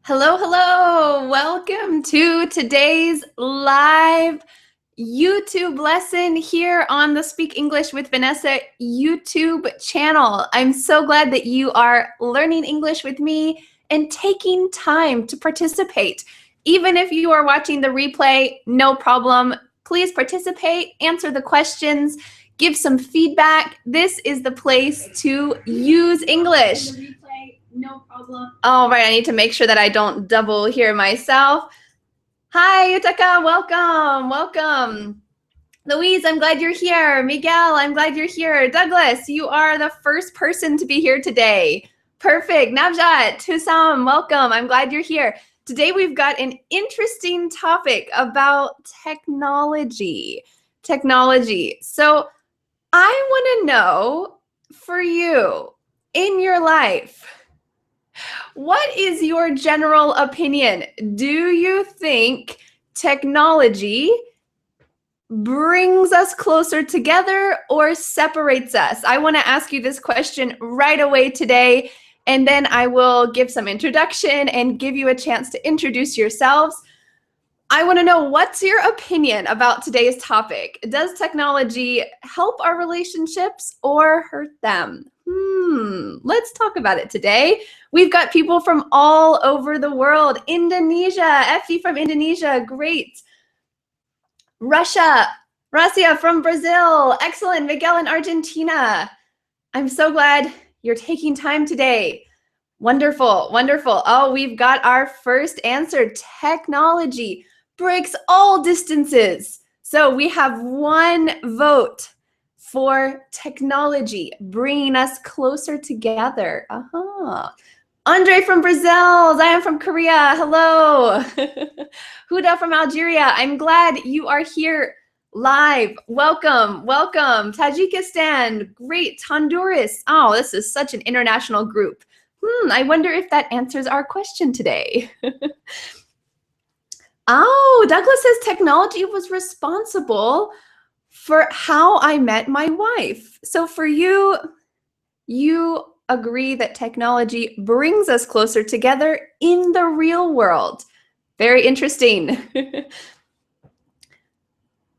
Hello, hello. Welcome to today's live YouTube lesson here on the Speak English with Vanessa YouTube channel. I'm so glad that you are learning English with me and taking time to participate. Even if you are watching the replay, no problem. Please participate, answer the questions, give some feedback. This is the place to use English. No problem. All right, I need to make sure that I don't double hear myself. Hi, Yutaka, welcome, welcome. Louise, I'm glad you're here. Miguel, I'm glad you're here. Douglas, you are the first person to be here today. Perfect. Navjot, Husam, welcome. I'm glad you're here. Today we've got an interesting topic about technology. So I want to know, for you, in your life, what is your general opinion? Do you think technology brings us closer together or separates us? I want to ask you this question right away today, and then I will give some introduction and give you a chance to introduce yourselves. I want to know, what's your opinion about today's topic? Does technology help our relationships or hurt them? Let's talk about it today. We've got people from all over the world. Indonesia, Effie from Indonesia, great. Russia from Brazil, excellent. Miguel in Argentina. I'm so glad you're taking time today. Wonderful, wonderful. Oh, we've got our first answer. Technology breaks all distances. So we have one vote for technology bringing us closer together. Andre from Brazil, Zion from Korea, hello. Huda from Algeria, I'm glad you are here live. Welcome, welcome. Tajikistan, great. Honduras, oh, this is such an international group. I wonder if that answers our question today. Oh, Douglas says technology was responsible for how I met my wife. So for you, you agree that technology brings us closer together in the real world. Very interesting.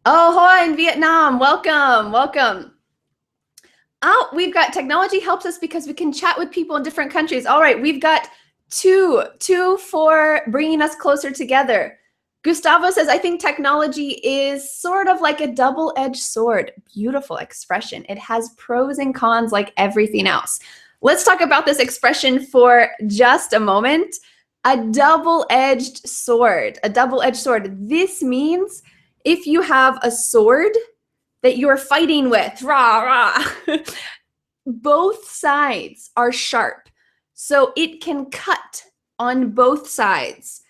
Oh, Hoa in Vietnam, welcome, welcome. Oh, we've got technology helps us because we can chat with people in different countries. All right, we've got two for bringing us closer together. Gustavo says, I think technology is sort of like a double-edged sword. Beautiful expression. It has pros and cons like everything else. Let's talk about this expression for just a moment. A double-edged sword. A double-edged sword. This means if you have a sword that you're fighting with, rah, rah, both sides are sharp. So it can cut on both sides.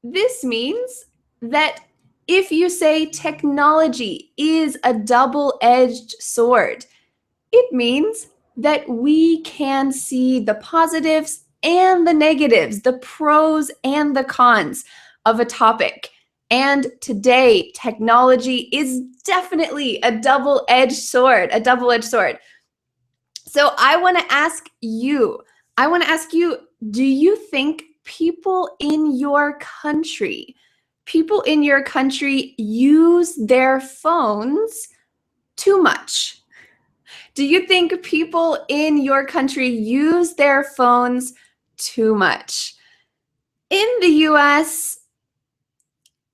This means that if you say technology is a double-edged sword, it means that we can see the positives and the negatives, the pros and the cons of a topic. And today, technology is definitely a double-edged sword, So I want to ask you, do you think people in your country use their phones too much? Do you think people in your country use their phones too much? In the US,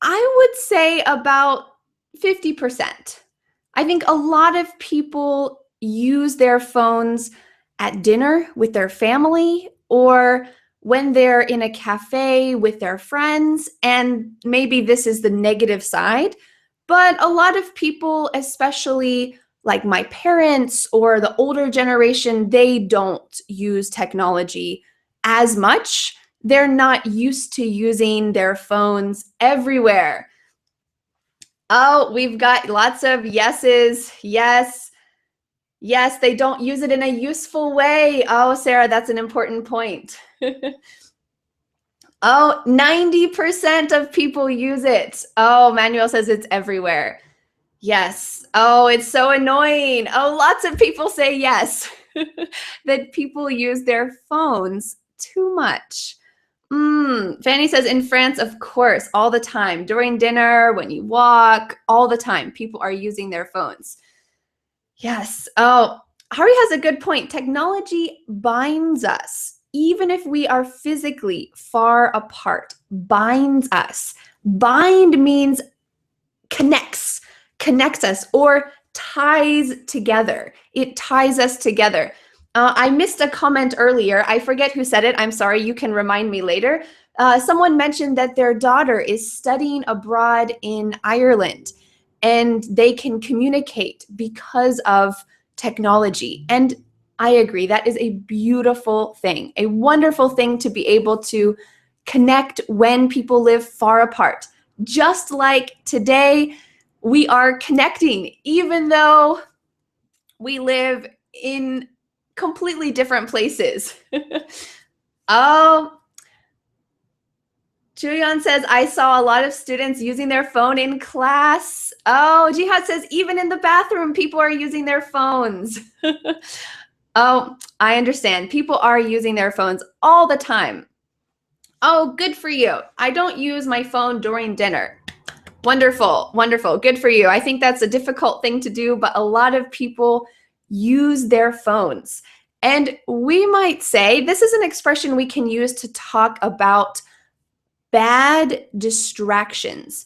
I would say about 50%. I think a lot of people use their phones at dinner with their family or when they're in a cafe with their friends, and maybe this is the negative side, but a lot of people, especially like my parents or the older generation, they don't use technology as much. They're not used to using their phones everywhere. Oh, we've got lots of yeses. Yes. Yes, they don't use it in a useful way. Oh, Sarah, that's an important point. Oh, 90% of people use it. Oh, Manuel says it's everywhere. Yes. Oh, it's so annoying. Oh, lots of people say yes, that people use their phones too much. Fanny says, in France, of course, all the time. During dinner, when you walk, all the time, people are using their phones. Yes. Oh, Hari has a good point. Technology binds us, even if we are physically far apart. Binds us. Bind means connects us, or ties together. It ties us together. I missed a comment earlier. I forget who said it. I'm sorry. You can remind me later. Someone mentioned that their daughter is studying abroad in Ireland and they can communicate because of technology. And I agree. That is a beautiful thing, a wonderful thing to be able to connect when people live far apart. Just like today, we are connecting, even though we live in completely different places. Oh, Julian says, I saw a lot of students using their phone in class. Oh, Jihad says, even in the bathroom, people are using their phones. Oh, I understand. People are using their phones all the time. Oh, good for you. I don't use my phone during dinner. Wonderful, wonderful. Good for you. I think that's a difficult thing to do, but a lot of people use their phones. And we might say this is an expression we can use to talk about bad distractions.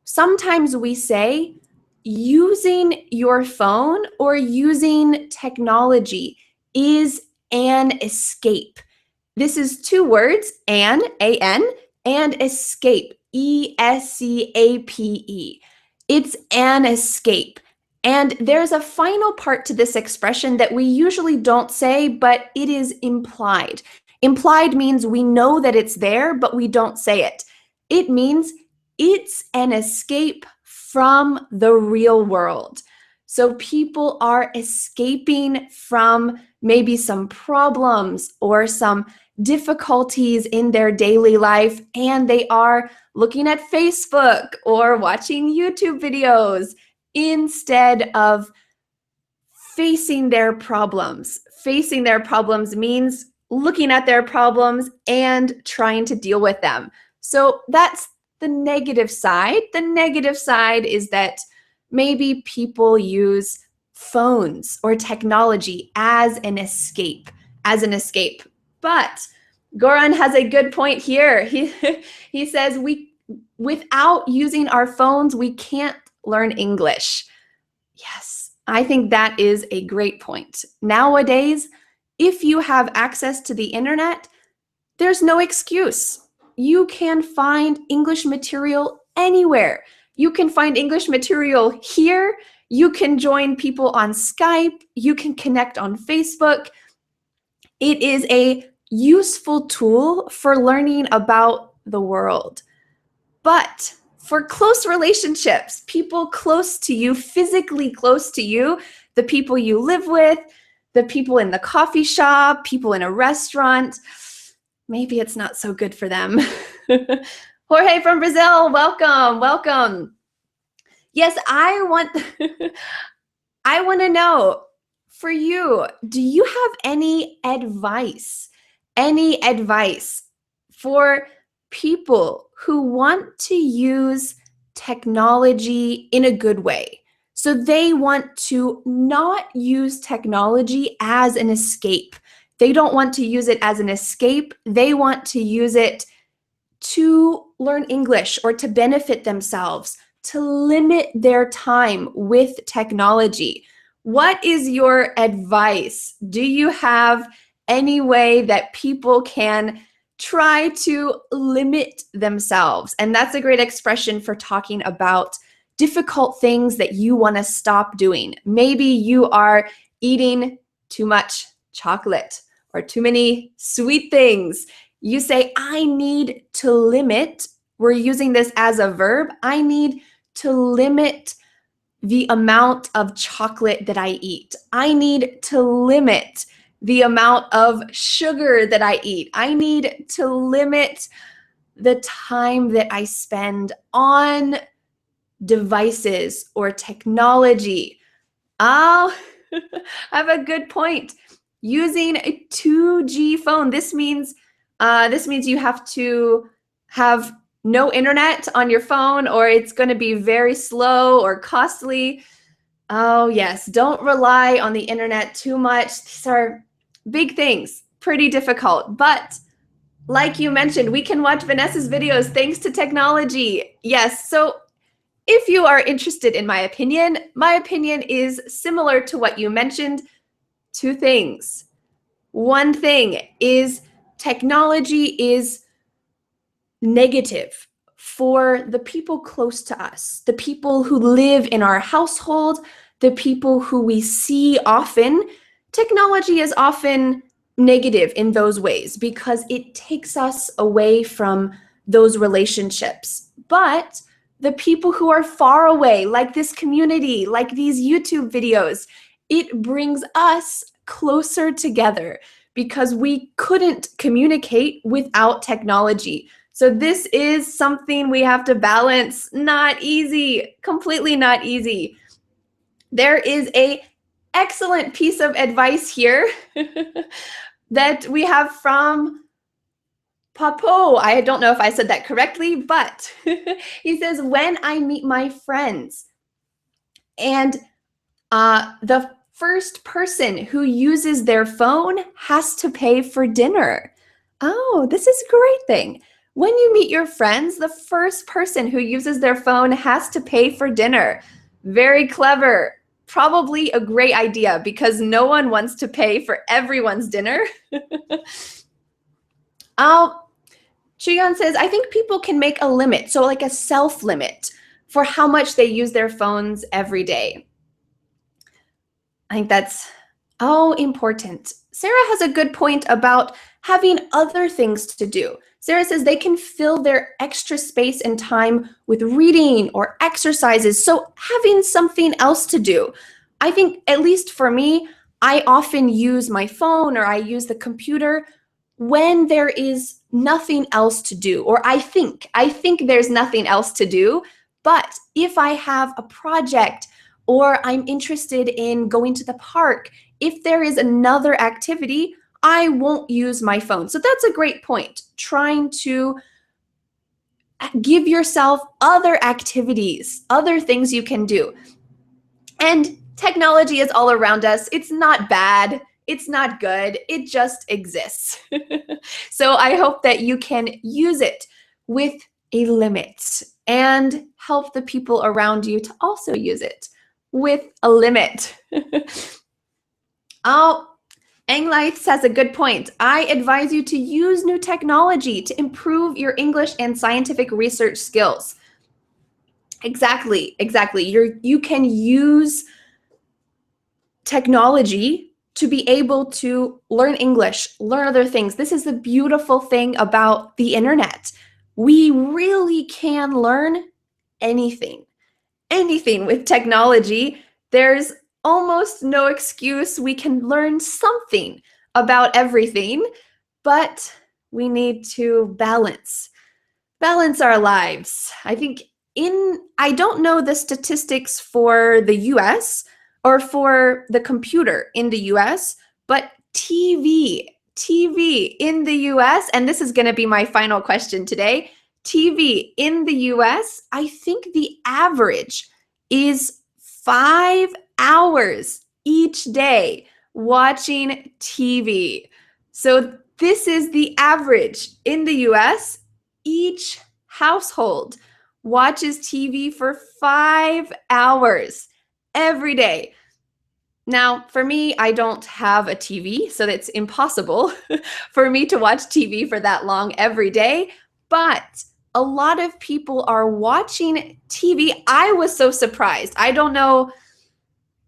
Sometimes we say using your phone or using technology is an escape. This is two words, A-N, and escape, E-S-C-A-P-E. It's an escape. And there's a final part to this expression that we usually don't say, but it is implied. Implied means we know that it's there, but we don't say it. It means it's an escape from the real world. So people are escaping from maybe some problems or some difficulties in their daily life, and they are looking at Facebook or watching YouTube videos instead of facing their problems. Facing their problems means looking at their problems and trying to deal with them. So that's the negative side. The negative side is that maybe people use phones or technology as an escape, But Goran has a good point here. He says without using our phones, we can't learn English. Yes, I think that is a great point. Nowadays, if you have access to the internet, there's no excuse. You can find English material anywhere. You can find English material here. You can join people on Skype. You can connect on Facebook. It is a useful tool for learning about the world. But for close relationships, people close to you, physically close to you, the people you live with, the people in the coffee shop, people in a restaurant, maybe it's not so good for them. Jorge from Brazil, welcome, welcome. Yes, I want to know, for you, do you have any advice for people who want to use technology in a good way? So they want to not use technology as an escape. They don't want to use it as an escape. They want to use it to learn English or to benefit themselves, to limit their time with technology. What is your advice? Do you have any way that people can try to limit themselves? And that's a great expression for talking about difficult things that you want to stop doing. Maybe you are eating too much chocolate or too many sweet things. You say, I need to limit. We're using this as a verb. I need to limit the amount of chocolate that I eat. I need to limit the amount of sugar that I eat. I need to limit the time that I spend on devices or technology. Oh, I have a good point. Using a 2G phone, this means This means you have to have no internet on your phone, or it's going to be very slow or costly. Oh, yes. Don't rely on the internet too much. These are big things, pretty difficult. But like you mentioned, we can watch Vanessa's videos thanks to technology. Yes. So if you are interested in my opinion is similar to what you mentioned. Two things. One thing is technology is negative for the people close to us, the people who live in our household, the people who we see often. Technology is often negative in those ways because it takes us away from those relationships. But the people who are far away, like this community, like these YouTube videos, it brings us closer together because we couldn't communicate without technology. So this is something we have to balance. Not easy, completely not easy. There is an excellent piece of advice here that we have from Papo. I don't know if I said that correctly, but he says, when I meet my friends and the first person who uses their phone has to pay for dinner. Oh, this is a great thing. When you meet your friends, the first person who uses their phone has to pay for dinner. Very clever. Probably a great idea because no one wants to pay for everyone's dinner. Chuyeon says, I think people can make a limit, so like a self-limit for how much they use their phones every day. I think that's important. Sarah has a good point about having other things to do. Sarah says they can fill their extra space and time with reading or exercises, so having something else to do. I think, at least for me, I often use my phone or I use the computer when there is nothing else to do, or I think there's nothing else to do. But if I have a project or I'm interested in going to the park, if there is another activity, I won't use my phone. So that's a great point. Trying to give yourself other activities, other things you can do. And technology is all around us. It's not bad. It's not good. It just exists. So I hope that you can use it with a limit and help the people around you to also use it with a limit. Anglites has a good point. I advise you to use new technology to improve your English and scientific research skills. Exactly. You can use technology to be able to learn English, learn other things. This is the beautiful thing about the internet. We really can learn anything with technology. There's almost no excuse. We can learn something about everything, but we need to balance our lives. I think I don't know the statistics for the US or for the computer in the US, but TV in the US, and this is going to be my final question today. TV in the US, I think the average is 5 hours each day watching TV. So this is the average in the US. Each household watches TV for 5 hours every day. Now, for me, I don't have a TV, so it's impossible for me to watch TV for that long every day. But a lot of people are watching TV. I was so surprised. I don't know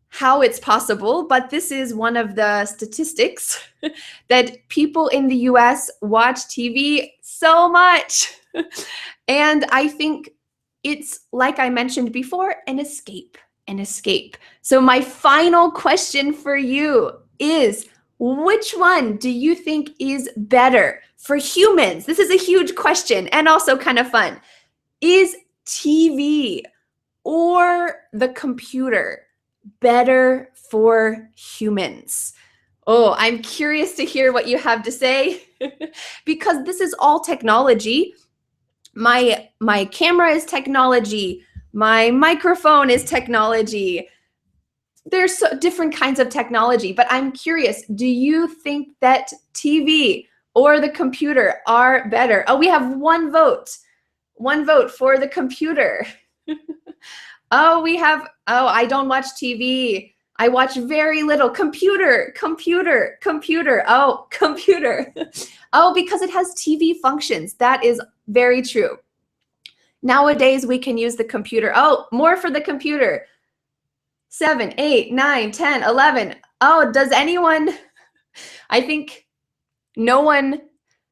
how it's possible, but this is one of the statistics that people in the US watch TV so much. And I think it's, like I mentioned before, an escape. So my final question for you is, which one do you think is better for humans? This is a huge question and also kind of fun. Is TV or the computer better for humans? Oh, I'm curious to hear what you have to say. because this is all technology. My camera is technology. My microphone is technology. There's different kinds of technology, but I'm curious, do you think that TV or the computer are better? Oh, we have one vote. One vote for the computer. Oh, I don't watch TV. I watch very little. Computer, computer, computer. Oh, computer. Oh, because it has TV functions. That is very true. Nowadays, we can use the computer. Oh, more for the computer. 7, 8, 9, 10, 11. Oh, does anyone, I think no one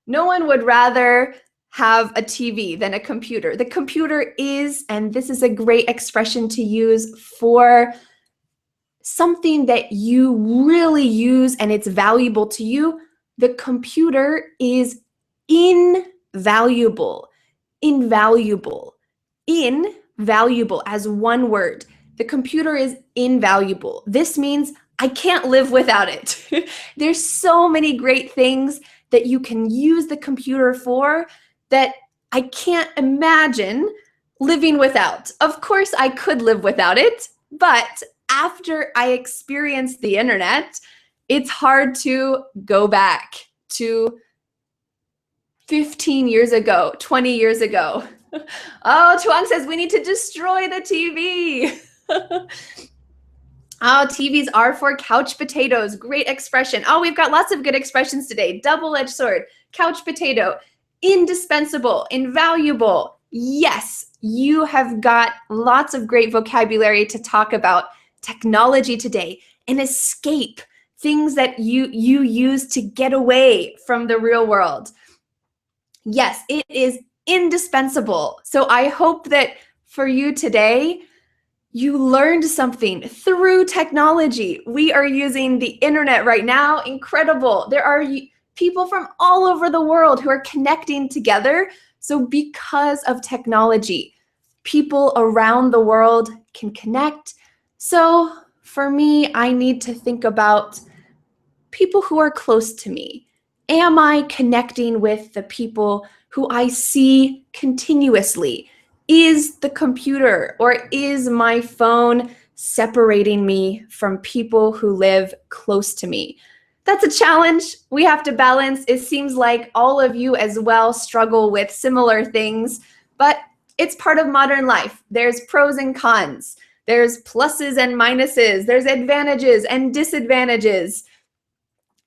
would rather have a TV than a computer. The computer is, and this is a great expression to use for something that you really use and it's valuable to you. The computer is invaluable. Invaluable. Invaluable as one word. The computer is invaluable. This means I can't live without it. There's so many great things that you can use the computer for that I can't imagine living without. Of course, I could live without it, but after I experienced the internet, it's hard to go back to 15 years ago, 20 years ago. Oh, Chuang says we need to destroy the TV. Oh, TVs are for couch potatoes. Great expression. Oh, we've got lots of good expressions today. Double-edged sword, couch potato, indispensable, invaluable. Yes, you have got lots of great vocabulary to talk about technology today. An escape, things that you use to get away from the real world. Yes, it is indispensable. So I hope that for you today, you learned something through technology. We are using the internet right now. Incredible. There are people from all over the world who are connecting together. So because of technology, people around the world can connect. So for me, I need to think about people who are close to me. Am I connecting with the people who I see continuously? Is the computer or is my phone separating me from people who live close to me? That's a challenge we have to balance. It seems like all of you as well struggle with similar things, but it's part of modern life. There's pros and cons. There's pluses and minuses. There's advantages and disadvantages.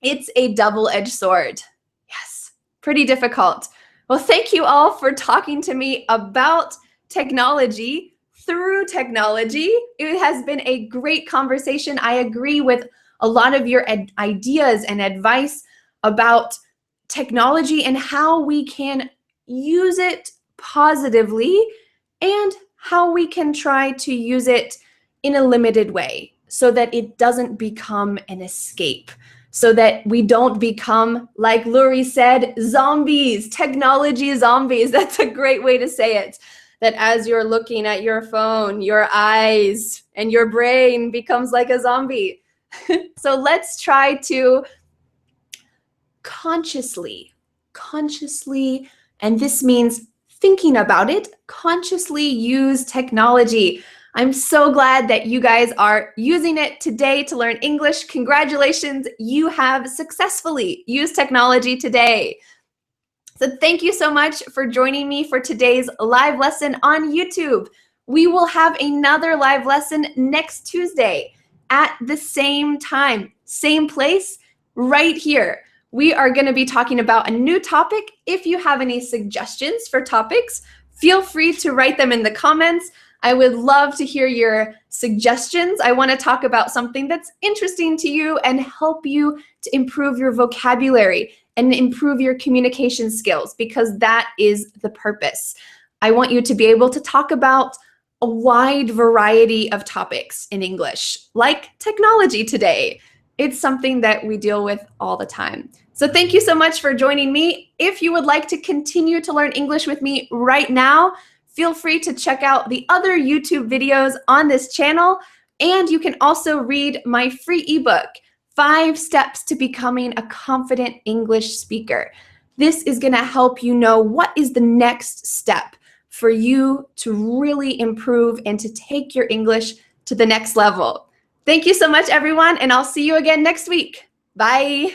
It's a double-edged sword. Yes, pretty difficult. Well, thank you all for talking to me about technology through technology. It has been a great conversation. I agree with a lot of your ideas and advice about technology and how we can use it positively and how we can try to use it in a limited way so that it doesn't become an escape, so that we don't become, like Luri said, zombies, technology zombies. That's a great way to say it. That as you're looking at your phone, your eyes and your brain becomes like a zombie. So let's try to consciously, and this means thinking about it, consciously use technology. I'm so glad that you guys are using it today to learn English. Congratulations, you have successfully used technology today. So thank you so much for joining me for today's live lesson on YouTube. We will have another live lesson next Tuesday at the same time, same place, right here. We are going to be talking about a new topic. If you have any suggestions for topics, feel free to write them in the comments. I would love to hear your suggestions. I want to talk about something that's interesting to you and help you to improve your vocabulary and improve your communication skills, because that is the purpose. I want you to be able to talk about a wide variety of topics in English, like technology today. It's something that we deal with all the time. So thank you so much for joining me. If you would like to continue to learn English with me right now, feel free to check out the other YouTube videos on this channel. And you can also read my free ebook, 5 Steps to Becoming a Confident English Speaker. this is going to help you know what is the next step for you to really improve and to take your English to the next level. Thank you so much, everyone, and I'll see you again next week. Bye.